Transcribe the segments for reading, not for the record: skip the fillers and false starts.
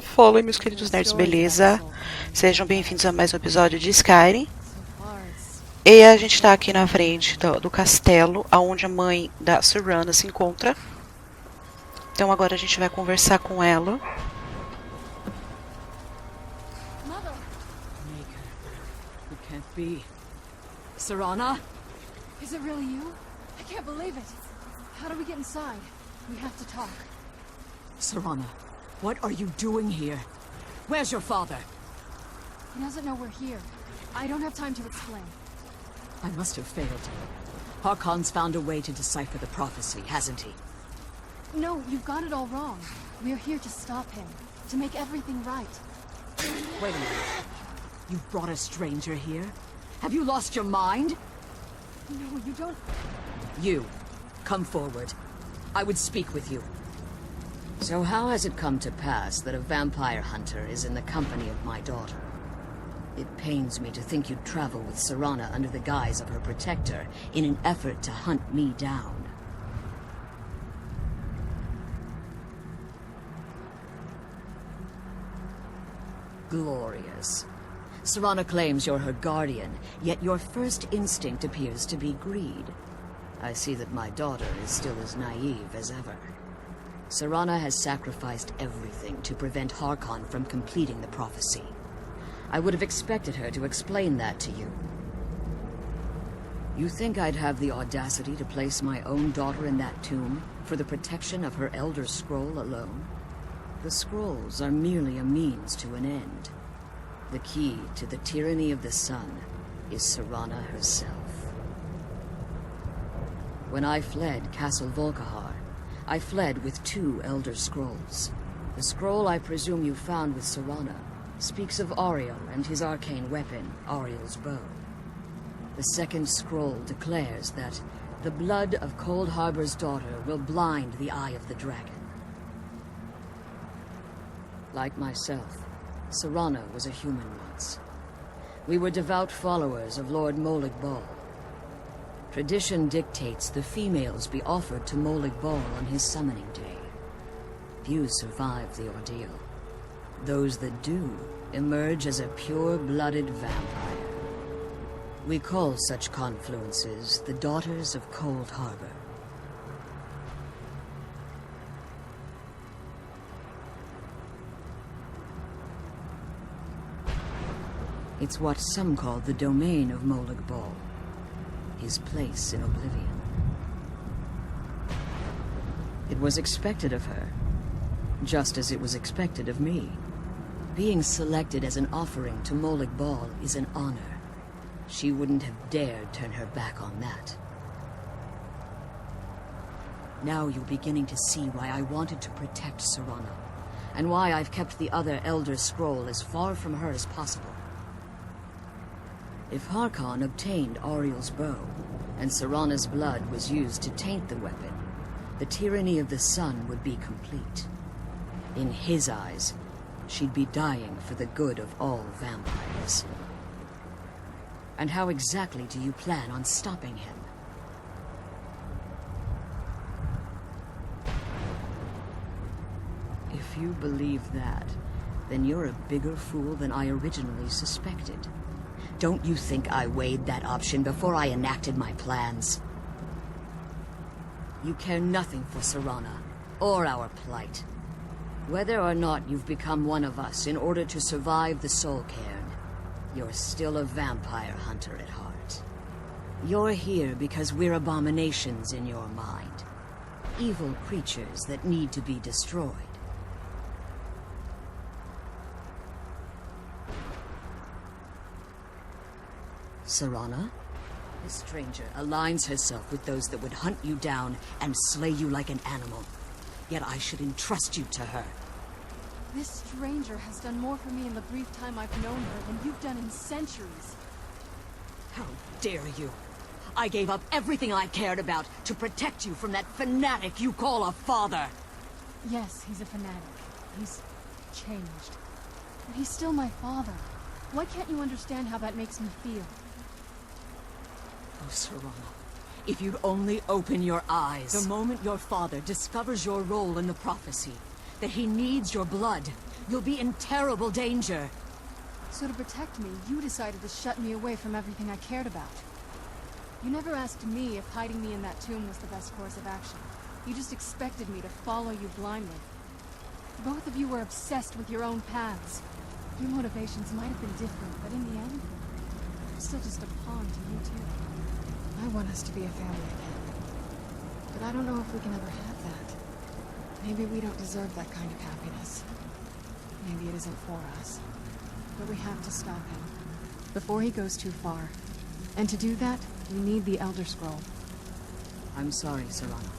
Fala, meus queridos nerds, beleza? Sejam bem-vindos a mais um episódio de Skyrim. E a gente tá aqui na frente do castelo, onde a mãe da Serana se encontra. Então agora a gente vai conversar com ela. Serana? Is it really you? I can't believe it. How do we get inside? We have to talk. Serana, what are you doing here? Where's your father? He doesn't know we're here. I don't have time to explain. I must have failed. Harkon's found a way to decipher the prophecy, hasn't he? No, you've got it all wrong. We're here to stop him, to make everything right. Wait a minute. You brought a stranger here? Have you lost your mind? No, you don't... You, come forward. I would speak with you. So how has it come to pass that a vampire hunter is in the company of my daughter? It pains me to think you'd travel with Serana under the guise of her protector in an effort to hunt me down. Glorious. Serana claims you're her guardian, yet your first instinct appears to be greed. I see that my daughter is still as naive as ever. Serana has sacrificed everything to prevent Harkon from completing the prophecy. I would have expected her to explain that to you. You think I'd have the audacity to place my own daughter in that tomb for the protection of her Elder Scroll alone? The scrolls are merely a means to an end. The key to the tyranny of the sun is Serana herself. When I fled Castle Volkihar, I fled with 2 Elder Scrolls. The scroll I presume you found with Serana speaks of Ariel and his arcane weapon, Ariel's bow. The second scroll declares that the blood of Cold Harbor's daughter will blind the eye of the dragon. Like myself, Serana was a human once. We were devout followers of Lord Molig Bal. Tradition dictates the females be offered to Molig Bal on his summoning day. Few survive the ordeal. Those that do emerge as a pure-blooded vampire. We call such confluences the Daughters of Cold Harbor. It's what some call the domain of Molig Bal. His place in oblivion. It was expected of her, just as it was expected of me. Being selected as an offering to Molig Bal is an honor. She wouldn't have dared turn her back on that. Now you're beginning to see why I wanted to protect Serana, and why I've kept the other Elder Scroll as far from her as possible. If Harkon obtained Ariel's bow, and Serana's blood was used to taint the weapon, the tyranny of the sun would be complete. In his eyes, she'd be dying for the good of all vampires. And how exactly do you plan on stopping him? If you believe that, then you're a bigger fool than I originally suspected. Don't you think I weighed that option before I enacted my plans? You care nothing for Serana, or our plight. Whether or not you've become one of us in order to survive the Soul Cairn, you're still a vampire hunter at heart. You're here because we're abominations in your mind. Evil creatures that need to be destroyed. Serana? This stranger aligns herself with those that would hunt you down and slay you like an animal. Yet I should entrust you to her. This stranger has done more for me in the brief time I've known her than you've done in centuries. How dare you! I gave up everything I cared about to protect you from that fanatic you call a father. Yes, he's a fanatic. He's changed. But he's still my father. Why can't you understand how that makes me feel? Oh, Serana, if you'd only open your eyes. The moment your father discovers your role in the prophecy, that he needs your blood, you'll be in terrible danger. So to protect me, you decided to shut me away from everything I cared about. You never asked me if hiding me in that tomb was the best course of action. You just expected me to follow you blindly. Both of you were obsessed with your own paths. Your motivations might have been different, but in the end, I'm still just a pawn to you too. I want us to be a family again. But I don't know if we can ever have that. Maybe we don't deserve that kind of happiness. Maybe it isn't for us. But we have to stop him before he goes too far. And to do that, we need the Elder Scroll. I'm sorry, Serana.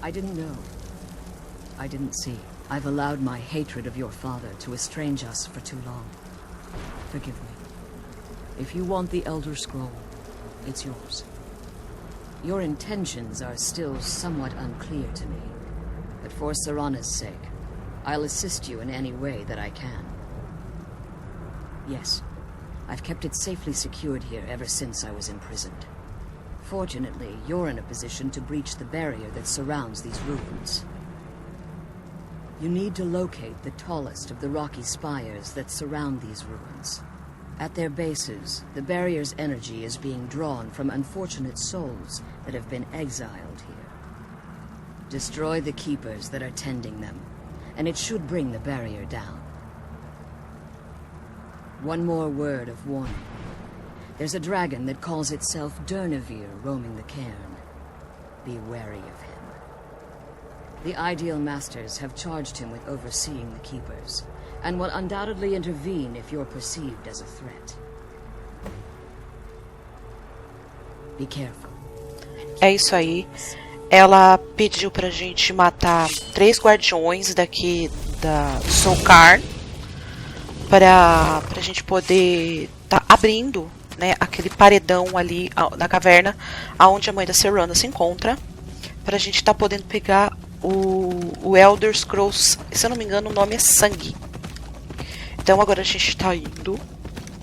I didn't know. I didn't see. I've allowed my hatred of your father to estrange us for too long. Forgive me. If you want the Elder Scroll, it's yours. Your intentions are still somewhat unclear to me, but for Serana's sake, I'll assist you in any way that I can. Yes, I've kept it safely secured here ever since I was imprisoned. Fortunately, you're in a position to breach the barrier that surrounds these ruins. You need to locate the tallest of the rocky spires that surround these ruins. At their bases, the barrier's energy is being drawn from unfortunate souls that have been exiled here. Destroy the keepers that are tending them, and it should bring the barrier down. One more word of warning. There's a dragon that calls itself Durnevere roaming the cairn. Be wary of him. The Ideal Masters have charged him with overseeing the Keepers, and will undoubtedly intervene if you're perceived as a threat. Be careful. É isso aí. Ela pediu pra gente matar 3 guardiões daqui da Soulcairn pra gente poder tá abrindo, né, aquele paredão ali na caverna aonde a mãe da Serana se encontra, pra gente tá podendo pegar o Elder Scrolls, se eu não me engano o nome é Sangue. Então agora a gente tá indo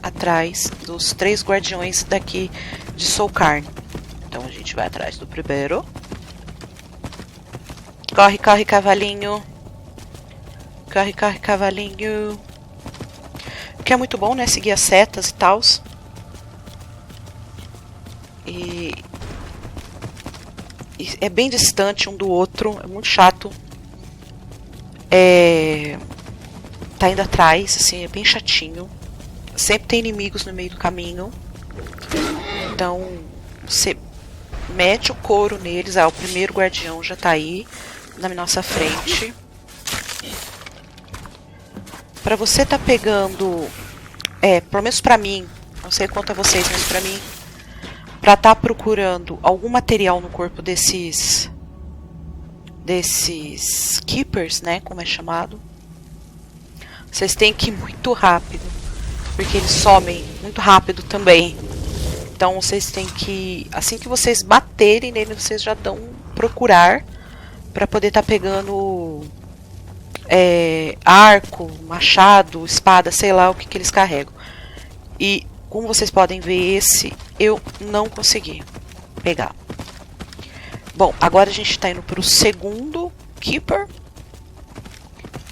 atrás dos 3 guardiões daqui de Soulcairn. Então a gente vai atrás do primeiro. Corre, corre, cavalinho. Corre, corre, cavalinho. Que é muito bom, né? Seguir as setas e tal. E é bem distante um do outro. É muito chato. Tá indo atrás, assim, é bem chatinho. Sempre tem inimigos no meio do caminho. Então, você mete o couro neles. O primeiro guardião já tá aí na nossa frente. Pra você tá pegando, pelo menos pra mim, não sei quanto a vocês, mas pra mim, pra tá procurando algum material no corpo desses Keepers, né, como é chamado, vocês têm que ir muito rápido, porque eles somem muito rápido também. Então vocês têm que, assim que vocês baterem nele, vocês já dão procurar pra poder tá pegando arco, machado, espada, sei lá o que eles carregam. E como vocês podem ver, esse eu não consegui pegar. Bom, agora a gente tá indo pro segundo Keeper.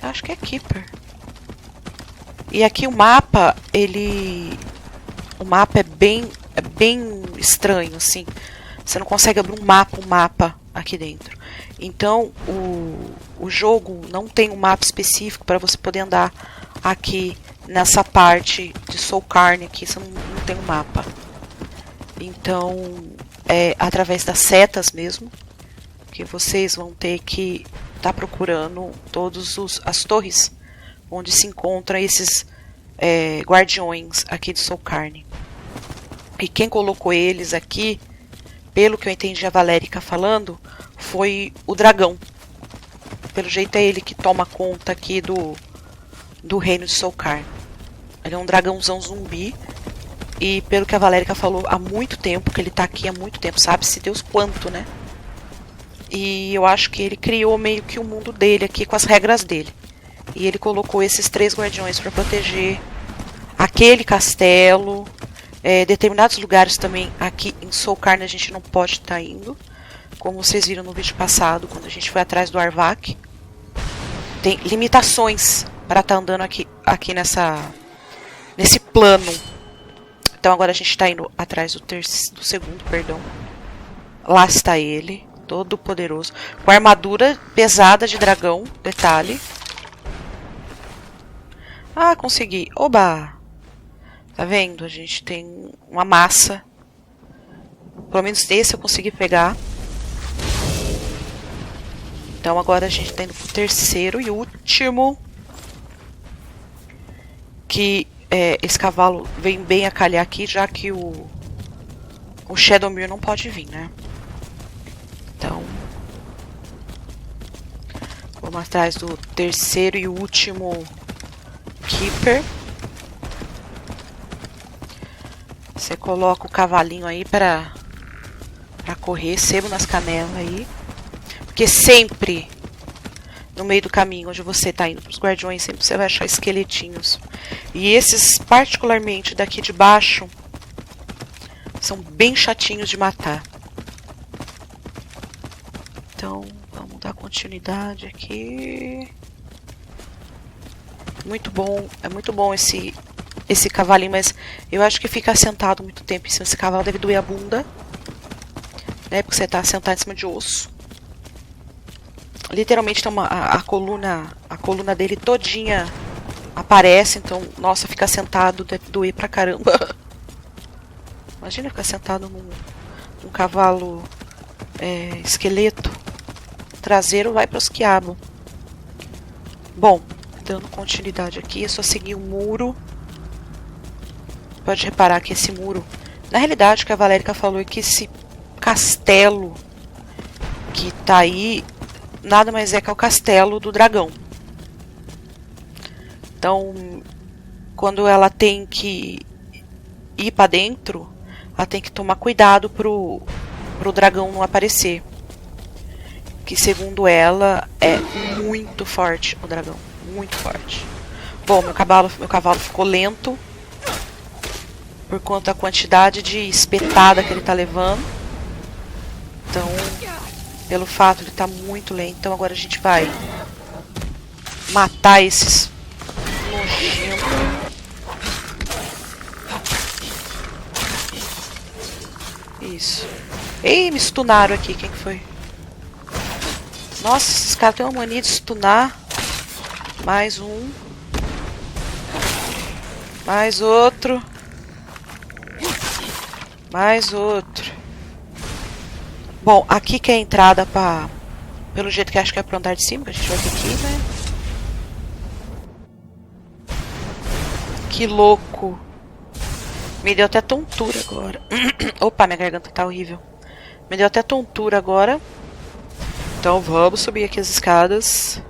Acho que é Keeper. E aqui o mapa, o mapa é bem estranho, assim. Você não consegue abrir um mapa aqui dentro. Então, o jogo não tem um mapa específico para você poder andar aqui nessa parte de Soulcairn aqui. Você não tem um mapa. Então, é através das setas mesmo que vocês vão ter que estar procurando todas as torres onde se encontram esses guardiões aqui de Soulcairn. E quem colocou eles aqui, pelo que eu entendi a Valérica falando, foi o dragão. Pelo jeito é ele que toma conta aqui do reino de Soulcairn. Ele é um dragãozão zumbi. E pelo que a Valérica falou, há muito tempo, que ele tá aqui há muito tempo, sabe-se Deus quanto, né? E eu acho que ele criou meio que o mundo dele aqui com as regras dele. E ele colocou esses 3 guardiões para proteger aquele castelo. Determinados lugares também aqui em Soul Carne a gente não pode estar indo. Como vocês viram no vídeo passado, quando a gente foi atrás do Arvak. Tem limitações para estar andando aqui nesse plano. Então agora a gente está indo atrás do segundo, perdão. Lá está ele, todo poderoso, com armadura pesada de dragão, detalhe. Ah, consegui. Oba! Tá vendo? A gente tem uma massa. Pelo menos esse eu consegui pegar. Então agora a gente tá indo pro terceiro e último. Que esse cavalo vem bem a calhar aqui, já que o Shadowmere não pode vir, né? Então vamos atrás do terceiro e último Keeper. Você coloca o cavalinho aí pra correr, sebo nas canelas aí. Porque sempre no meio do caminho onde você tá indo pros guardiões, sempre você vai achar esqueletinhos. E esses, particularmente daqui de baixo, são bem chatinhos de matar. Então, vamos dar continuidade aqui. Muito bom, é muito bom esse cavalinho, mas eu acho que ficar sentado muito tempo em cima desse cavalo deve doer a bunda, né? Porque você tá sentado em cima de osso. Literalmente tem a coluna dele todinha aparece, então, nossa, ficar sentado deve doer pra caramba. Imagina ficar sentado num cavalo esqueleto. O traseiro vai pros quiabos. Bom, dando continuidade aqui, é só seguir o muro. Pode reparar que esse muro, na realidade, o que a Valérica falou é que esse castelo que tá aí nada mais é que o castelo do dragão. Então, quando ela tem que ir pra dentro, ela tem que tomar cuidado pro dragão não aparecer. Que segundo ela, é muito forte o dragão. Muito forte. Bom, meu cavalo ficou lento. Por conta da quantidade de espetada que ele tá levando. Então, pelo fato de ele tá muito lento. Então agora a gente vai matar esses nojentos. Isso. Ei, me stunaram aqui. Quem que foi? Nossa, esses caras têm uma mania de stunar. Mais um. Mais outro. Mais outro. Bom, aqui que é a entrada pra... Pelo jeito que acho que é pro andar de cima, que a gente vai ter aqui, né? Que louco. Me deu até tontura agora. Opa, minha garganta tá horrível. Me deu até tontura agora. Então vamos subir aqui as escadas.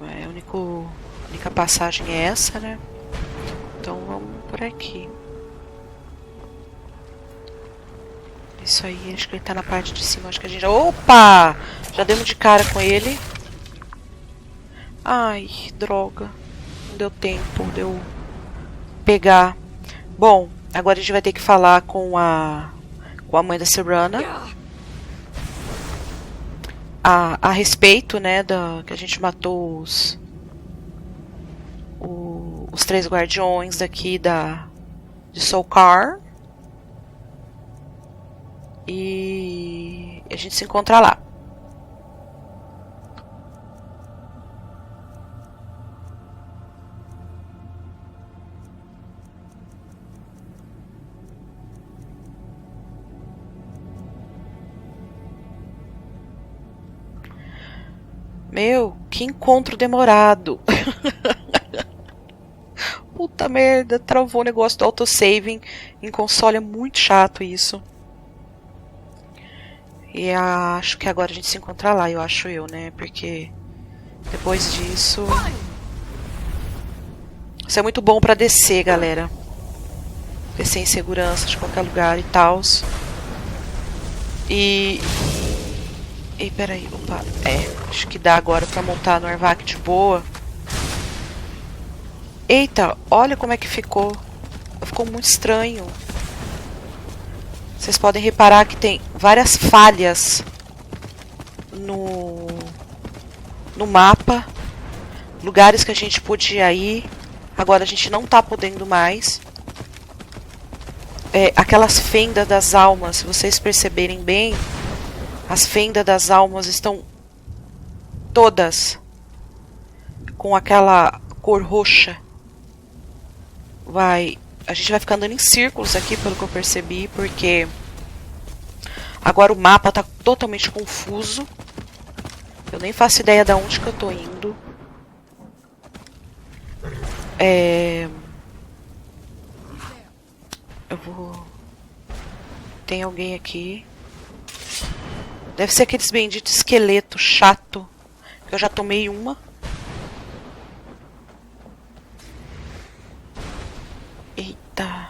A única passagem é essa, né? Então vamos por aqui. Isso aí, acho que ele tá na parte de cima. Acho que a gente já... Opa! Já demos de cara com ele. Ai, droga. Não deu tempo de eu pegar. Bom, agora a gente vai ter que falar com a mãe da Serana. A respeito, né, que a gente matou os 3 guardiões daqui de Soul Carne. E a gente se encontra lá. Meu, que encontro demorado. Puta merda, travou o negócio do autosaving em console, é muito chato isso. E acho que agora a gente se encontra lá, eu acho, né? Porque depois disso... Isso é muito bom pra descer, galera. Descer em segurança de qualquer lugar e tal. E peraí, opa. Acho que dá agora pra montar no Arvac de boa. Eita, olha como é que ficou. Ficou muito estranho. Vocês podem reparar que tem várias falhas no mapa. Lugares que a gente podia ir. Agora a gente não tá podendo mais. Aquelas fendas das almas, se vocês perceberem bem, as fendas das almas estão todas com aquela cor roxa. A gente vai ficar andando em círculos aqui, pelo que eu percebi, porque agora o mapa tá totalmente confuso. Eu nem faço ideia de onde que eu tô indo. Eu vou... Tem alguém aqui. Deve ser aqueles benditos esqueleto chato. Que eu já tomei uma. Eita.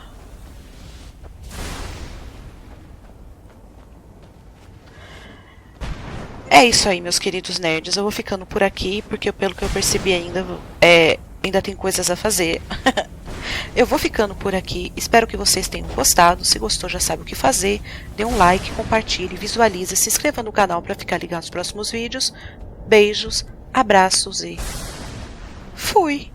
É isso aí, meus queridos nerds. Eu vou ficando por aqui, porque pelo que eu percebi ainda tem coisas a fazer. Eu vou ficando por aqui. Espero que vocês tenham gostado. Se gostou, já sabe o que fazer. Dê um like, compartilhe, visualize, se inscreva no canal para ficar ligado nos próximos vídeos. Beijos, abraços e fui!